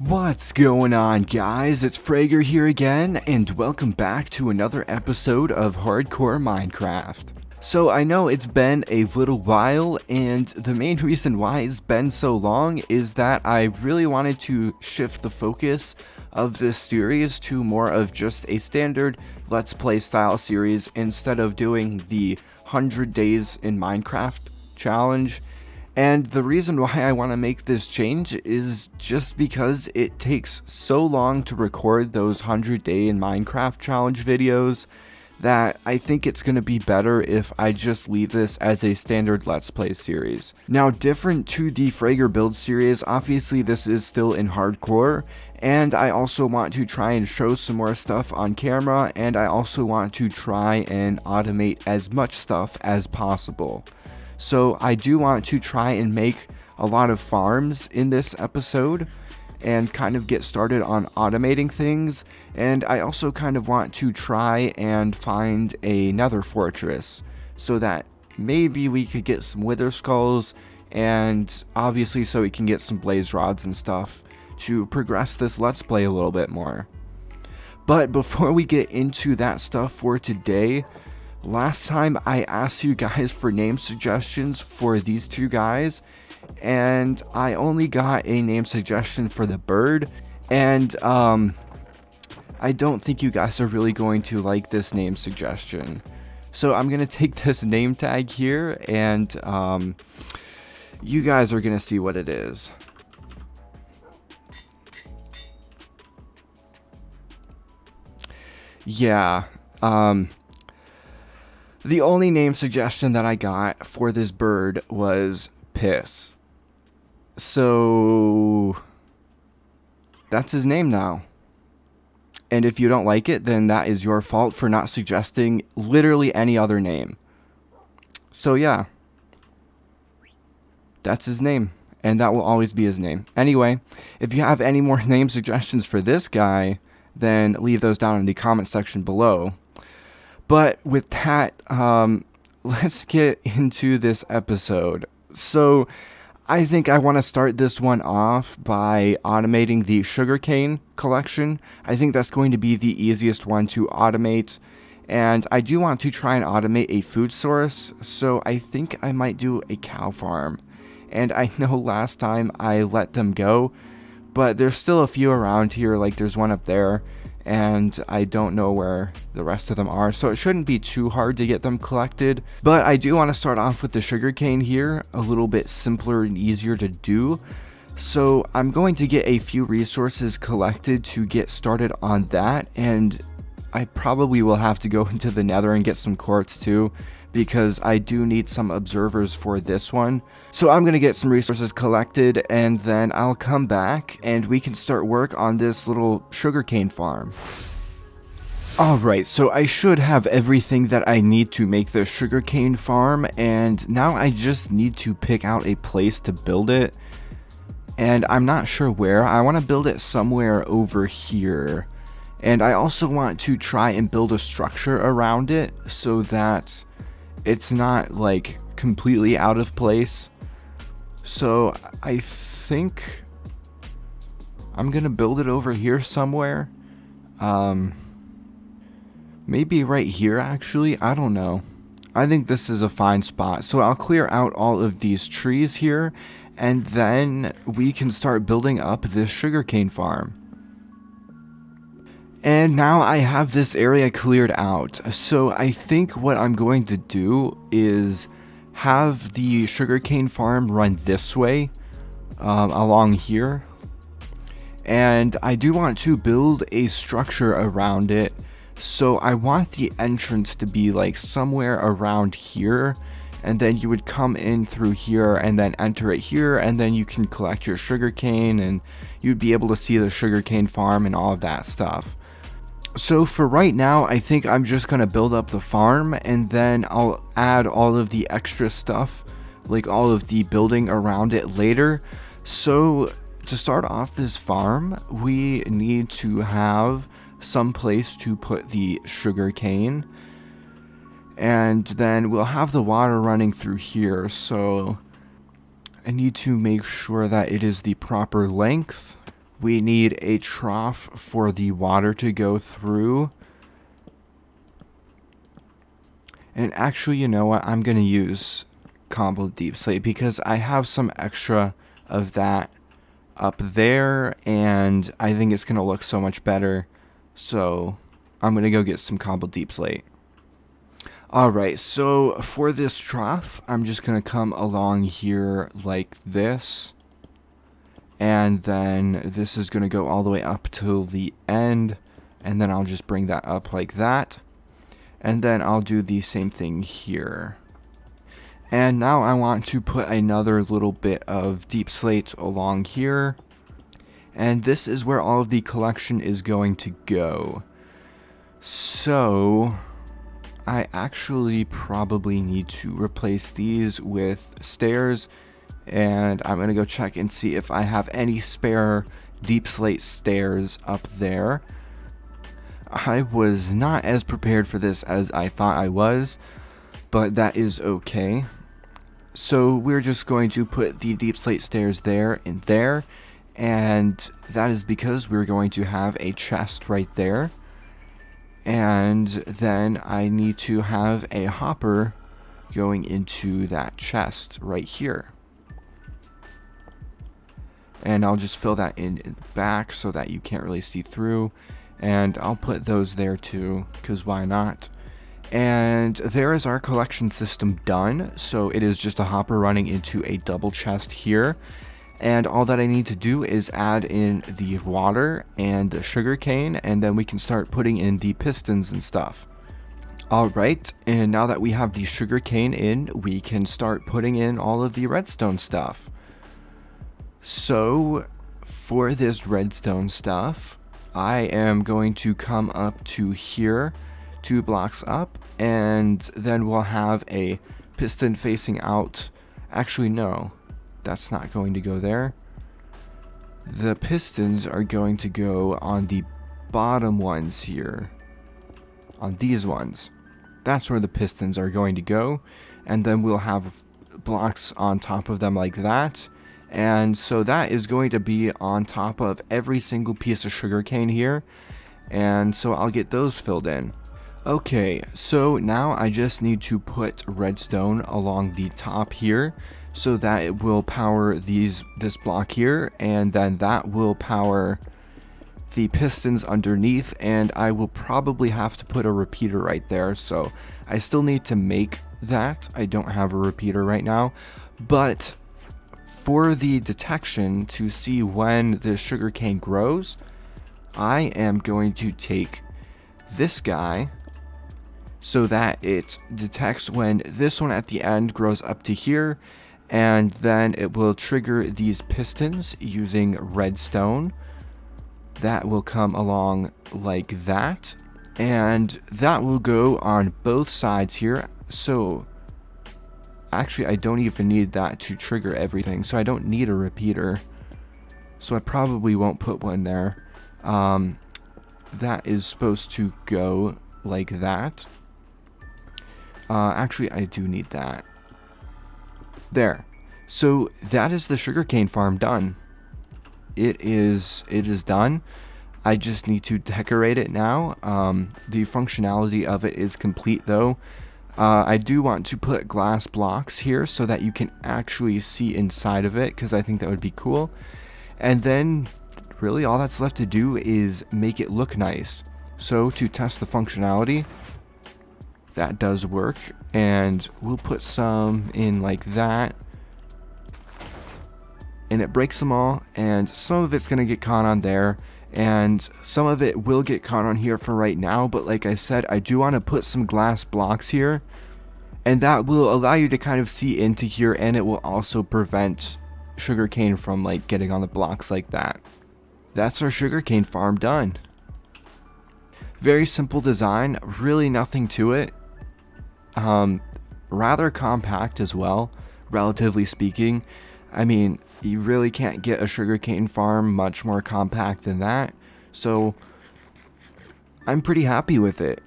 What's going on, guys? It's Frager here again, and welcome back to another episode of Hardcore Minecraft. So I know it's been a little while, and the main reason why it's been so long is that I really wanted to shift the focus of this series to more of just a standard Let's Play style series instead of doing the 100 Days in Minecraft challenge. And the reason why I want to make this change is just because it takes so long to record those 100 Day in Minecraft challenge videos that I think it's going to be better if I just leave this as a standard Let's Play series. Now, different to the Frager build series, obviously this is still in hardcore, and I also want to try and show some more stuff on camera, and I also want to try and automate as much stuff as possible. So I do want to try and make a lot of farms in this episode and kind of get started on automating things, and I also kind of want to try and find a nether fortress so that maybe we could get some wither skulls, and obviously so we can get some blaze rods and stuff to progress this Let's Play a little bit more. But before we get into that stuff for today, last time I asked you guys for name suggestions for these two guys, and I only got a name suggestion for the bird, and I don't think you guys are really going to like this name suggestion. So I'm going to take this name tag here, and you guys are going to see what it is. Yeah, the only name suggestion that I got for this bird was Piss. So that's his name now. And if you don't like it, then that is your fault for not suggesting literally any other name. So yeah, that's his name, and that will always be his name. Anyway, if you have any more name suggestions for this guy, then leave those down in the comment section below. But with that, let's get into this episode. So I think I want to start this one off by automating the sugarcane collection. I think that's going to be the easiest one to automate. And I do want to try and automate a food source, so I think I might do a cow farm. And I know last time I let them go, but there's still a few around here, like there's one up there, and I don't know where the rest of them are, so it shouldn't be too hard to get them collected. But I do want to start off with the sugarcane here, a little bit simpler and easier to do. So I'm going to get a few resources collected to get started on that, and I probably will have to go into the nether and get some quartz too, because I do need some observers for this one. So I'm going to get some resources collected, and then I'll come back and we can start work on this little sugarcane farm. Alright, so I should have everything that I need to make the sugarcane farm, and now I just need to pick out a place to build it. And I'm not sure where. I want to build it somewhere over here. And I also want to try and build a structure around it so that it's not like completely out of place. So I think I'm gonna build it over here somewhere. Maybe right here actually, I don't know. I think this is a fine spot. So I'll clear out all of these trees here, and then we can start building up this sugarcane farm. And now I have this area cleared out, so I think what I'm going to do is have the sugarcane farm run this way, along here. And I do want to build a structure around it, so I want the entrance to be like somewhere around here, and then you would come in through here and then enter it here, and then you can collect your sugarcane and you'd be able to see the sugarcane farm and all of that stuff. So for right now, I think I'm just going to build up the farm, and then I'll add all of the extra stuff, like all of the building around it later. So to start off this farm, we need to have some place to put the sugar cane, and then we'll have the water running through here. So I need to make sure that it is the proper length. We need a trough for the water to go through. And actually, you know what? I'm going to use cobbled deep slate because I have some extra of that up there, and I think it's going to look so much better. So I'm going to go get some cobbled deep slate. Alright, so for this trough, I'm just going to come along here like this. And then this is going to go all the way up till the end. And then I'll just bring that up like that. And then I'll do the same thing here. And now I want to put another little bit of deep slate along here. And this is where all of the collection is going to go. So I actually probably need to replace these with stairs. And I'm going to go check and see if I have any spare deep slate stairs up there. I was not as prepared for this as I thought I was, but that is okay. So we're just going to put the deep slate stairs there and there, and that is because we're going to have a chest right there. And then I need to have a hopper going into that chest right here. And I'll just fill that in the back so that you can't really see through. And I'll put those there too, because why not? And there is our collection system done. So it is just a hopper running into a double chest here. And all that I need to do is add in the water and the sugar cane, and then we can start putting in the pistons and stuff. Alright, and now that we have the sugar cane in, we can start putting in all of the redstone stuff. So for this redstone stuff, I am going to come up to here, 2 blocks up, and then we'll have a piston facing out. Actually, no, that's not going to go there. The pistons are going to go on the bottom ones here, on these ones. That's where the pistons are going to go, and then we'll have blocks on top of them like that. And so that is going to be on top of every single piece of sugarcane here. And so I'll get those filled in. Okay, so now I just need to put redstone along the top here so that it will power this block here, and then that will power the pistons underneath, and I will probably have to put a repeater right there. So I still need to make that. I don't have a repeater right now, but for the detection to see when the sugarcane grows, I am going to take this guy so that it detects when this one at the end grows up to here, and then it will trigger these pistons using redstone. That will come along like that, and that will go on both sides here. So actually, I don't even need that to trigger everything, so I don't need a repeater. So I probably won't put one there. That is supposed to go like that. Actually, I do need that. There. So that is the sugarcane farm done. It is done. I just need to decorate it now. The functionality of it is complete though. I do want to put glass blocks here so that you can actually see inside of it, because I think that would be cool. And then really all that's left to do is make it look nice. So to test the functionality, that does work, and we'll put some in like that. And it breaks them all, and some of it's going to get caught on there, and some of it will get caught on here for right now. But like I said, I do want to put some glass blocks here, and that will allow you to kind of see into here, and it will also prevent sugarcane from like getting on the blocks like that. That's our sugarcane farm done. Very simple design, really nothing to it. Rather compact as well, relatively speaking. I mean, you really can't get a sugarcane farm much more compact than that, so I'm pretty happy with it.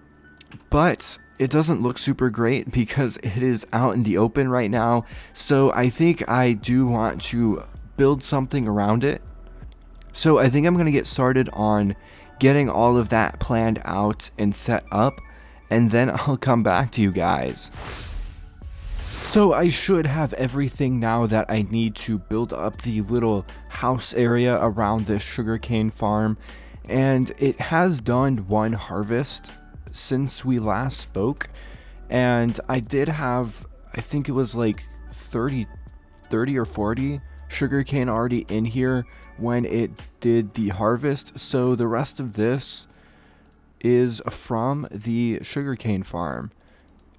But it doesn't look super great because it is out in the open right now, so I think I do want to build something around it. So I think I'm going to get started on getting all of that planned out and set up, and then I'll come back to you guys. So I should have everything now that I need to build up the little house area around this sugarcane farm, and it has done one harvest since we last spoke, and I did have, I think it was like 30 or 40 sugarcane already in here when it did the harvest, so the rest of this is from the sugarcane farm.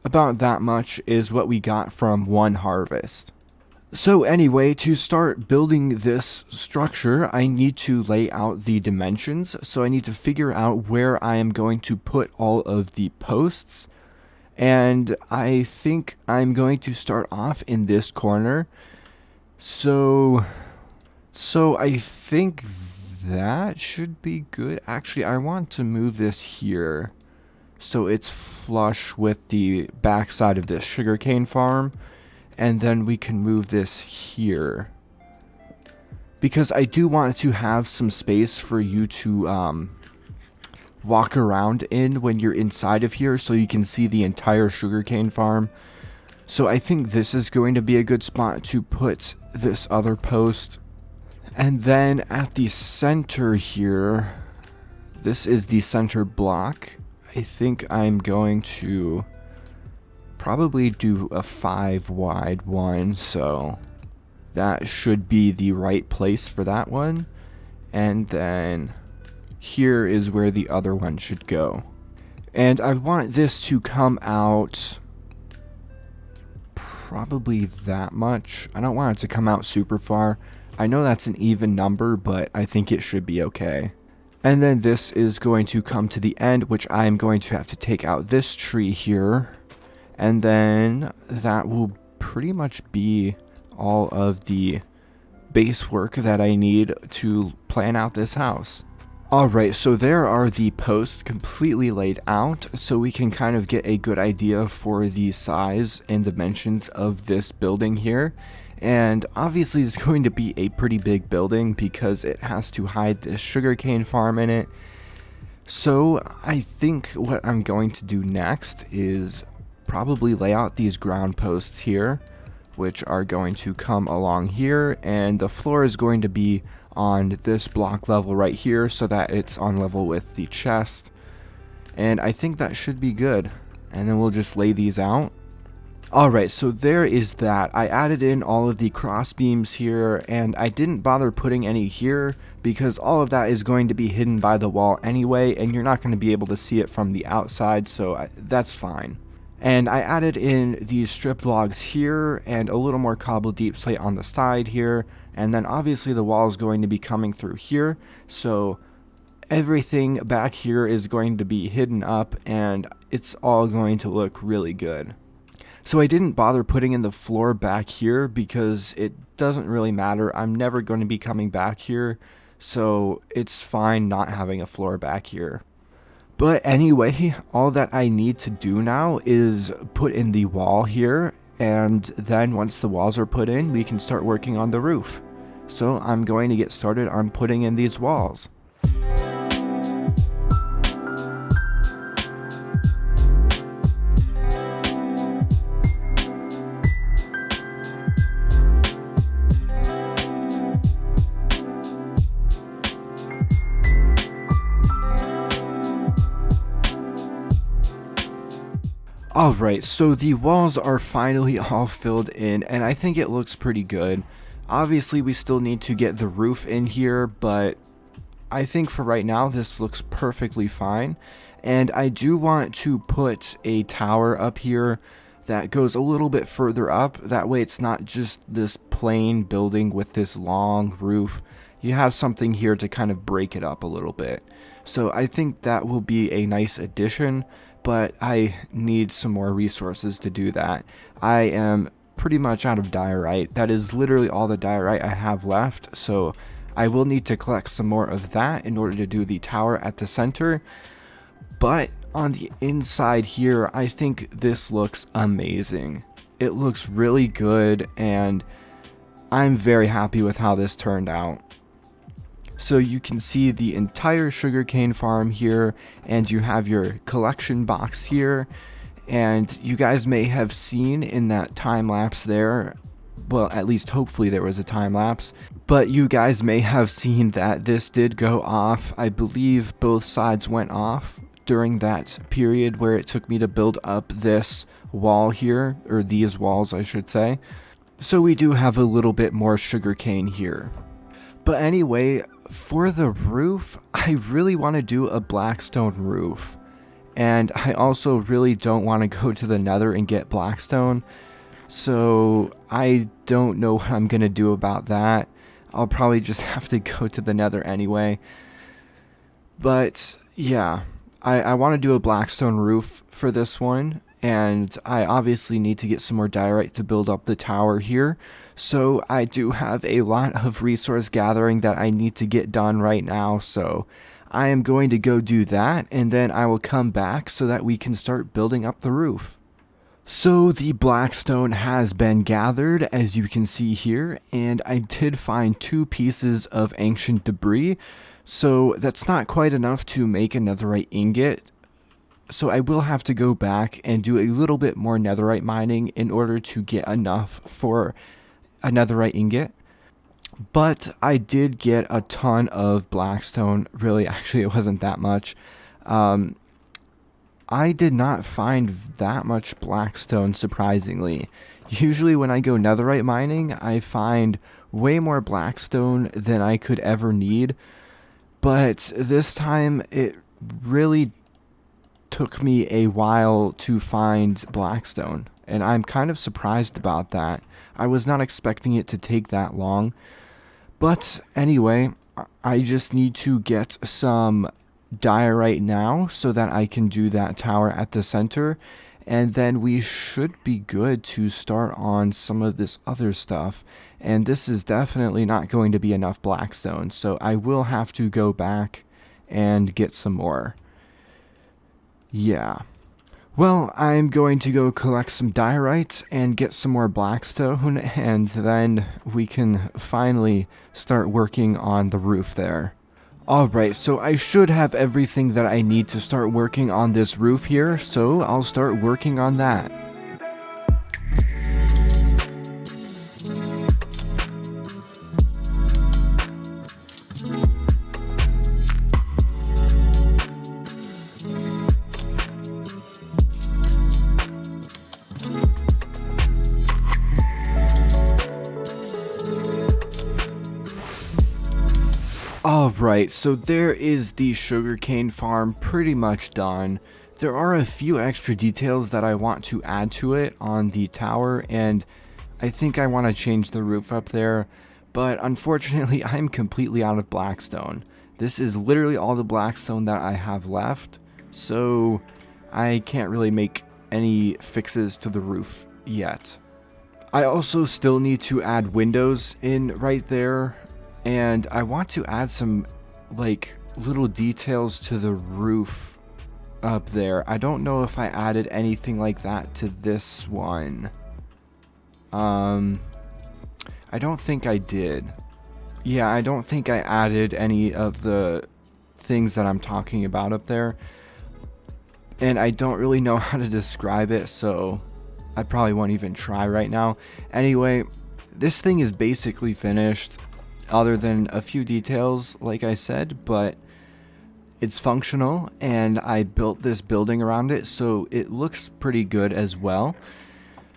About that much is what we got from one harvest. So anyway, to start building this structure, I need to lay out the dimensions. So I need to figure out where I am going to put all of the posts. And I think I'm going to start off in this corner. So I think that should be good. Actually, I want to move this here so it's flush with the backside of this sugarcane farm, and then we can move this here because I do want to have some space for you to walk around in when you're inside of here so you can see the entire sugarcane farm. So I think this is going to be a good spot to put this other post. And then at the center here, this is the center block. I think I'm going to probably do a 5 wide one, so that should be the right place for that one. And then here is where the other one should go. And I want this to come out probably that much. I don't want it to come out super far. I know that's an even number, but I think it should be okay. And then this is going to come to the end, which I'm going to have to take out this tree here. And then that will pretty much be all of the base work that I need to plan out this house. Alright, so there are the posts completely laid out, so we can kind of get a good idea for the size and dimensions of this building here. And obviously it's going to be a pretty big building because it has to hide this sugarcane farm in it. So I think what I'm going to do next is probably lay out these ground posts here, which are going to come along here, and the floor is going to be on this block level right here so that it's on level with the chest. And I think that should be good. And then we'll just lay these out. Alright, so there is that. I added in all of the cross beams here, and I didn't bother putting any here because all of that is going to be hidden by the wall anyway, and you're not going to be able to see it from the outside, so that's fine. And I added in these strip logs here and a little more cobble deep slate on the side here, and then obviously the wall is going to be coming through here, so everything back here is going to be hidden up and it's all going to look really good. So I didn't bother putting in the floor back here because it doesn't really matter. I'm never going to be coming back here, so it's fine not having a floor back here. But anyway, all that I need to do now is put in the wall here, and then once the walls are put in, we can start working on the roof. So I'm going to get started on putting in these walls. Alright, so the walls are finally all filled in, and I think it looks pretty good. Obviously, we still need to get the roof in here, but I think for right now, this looks perfectly fine. And I do want to put a tower up here that goes a little bit further up. That way it's not just this plain building with this long roof. You have something here to kind of break it up a little bit. So I think that will be a nice addition, but I need some more resources to do that. I am pretty much out of diorite. That is literally all the diorite I have left, so I will need to collect some more of that in order to do the tower at the center. But on the inside here, I think this looks amazing. It looks really good, and I'm very happy with how this turned out. So you can see the entire sugarcane farm here, and you have your collection box here. And you guys may have seen in that time lapse there, well, at least hopefully there was a time lapse, but you guys may have seen that this did go off. I believe both sides went off during that period where it took me to build up this wall here, or these walls I should say. So we do have a little bit more sugarcane here. But anyway, for the roof, I really want to do a blackstone roof. And I also really don't want to go to the Nether and get blackstone. So I don't know what I'm going to do about that. I'll probably just have to go to the Nether anyway. But yeah, I want to do a blackstone roof for this one. And I obviously need to get some more diorite to build up the tower here. So I do have a lot of resource gathering that I need to get done right now. So I am going to go do that, and then I will come back so that we can start building up the roof. So the blackstone has been gathered, as you can see here, and I did find 2 pieces of ancient debris. So that's not quite enough to make a netherite ingot. So I will have to go back and do a little bit more netherite mining in order to get enough for a netherite ingot. But I did get a ton of blackstone. Really, actually, it wasn't that much. I did not find that much blackstone, surprisingly. Usually when I go netherite mining, I find way more blackstone than I could ever need. But this time, it really took me a while to find blackstone. And I'm kind of surprised about that. I was not expecting it to take that long. But anyway, I just need to get some diorite now so that I can do that tower at the center. And then we should be good to start on some of this other stuff. And this is definitely not going to be enough blackstone. So I will have to go back and get some more. Yeah. Well, I'm going to go collect some diorite and get some more blackstone, and then we can finally start working on the roof there. Alright, so I should have everything that I need to start working on this roof here, so I'll start working on that. Alright, so there is the sugarcane farm pretty much done. There are a few extra details that I want to add to it on the tower, and I think I want to change the roof up there, but unfortunately I'm completely out of blackstone. This is literally all the blackstone that I have left, so I can't really make any fixes to the roof yet. I also still need to add windows in right there. And I want to add some, like, little details to the roof up there. I don't know if I added anything like that to this one. I don't think I did. Yeah, I don't think I added any of the things that I'm talking about up there. And I don't really know how to describe it, so I probably won't even try right now. Anyway, this thing is basically finished. Other than a few details, like I said, but it's functional, and I built this building around it, so it looks pretty good as well.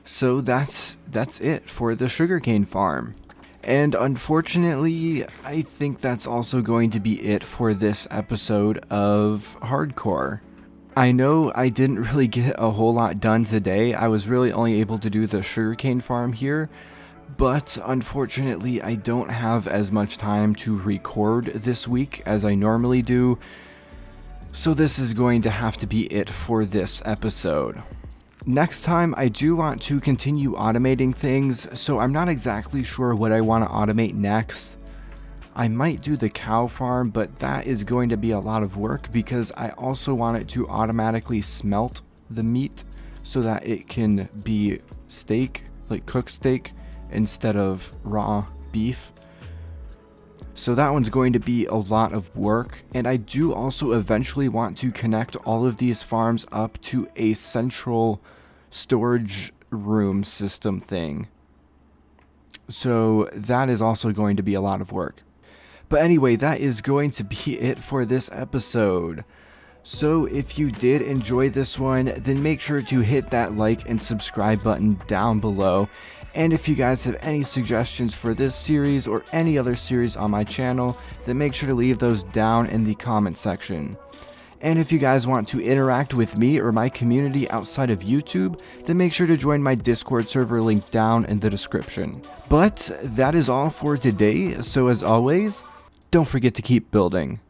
So that's it for the sugarcane farm. And unfortunately, I think that's also going to be it for this episode of Hardcore. I know I didn't really get a whole lot done today. I was really only able to do the sugarcane farm here. But unfortunately, I don't have as much time to record this week as I normally do, so this is going to have to be it for this episode. Next time, I do want to continue automating things, so I'm not exactly sure what I want to automate next. I might do the cow farm, but that is going to be a lot of work because I also want it to automatically smelt the meat so that it can be steak, like cooked steak, instead of raw beef. So that one's going to be a lot of work, and I do also eventually want to connect all of these farms up to a central storage room system thing. So that is also going to be a lot of work. But anyway, that is going to be it for this episode. So if you did enjoy this one, then make sure to hit that like and subscribe button down below. And if you guys have any suggestions for this series or any other series on my channel, then make sure to leave those down in the comment section. And if you guys want to interact with me or my community outside of YouTube, then make sure to join my Discord server link down in the description. But that is all for today, so as always, don't forget to keep building.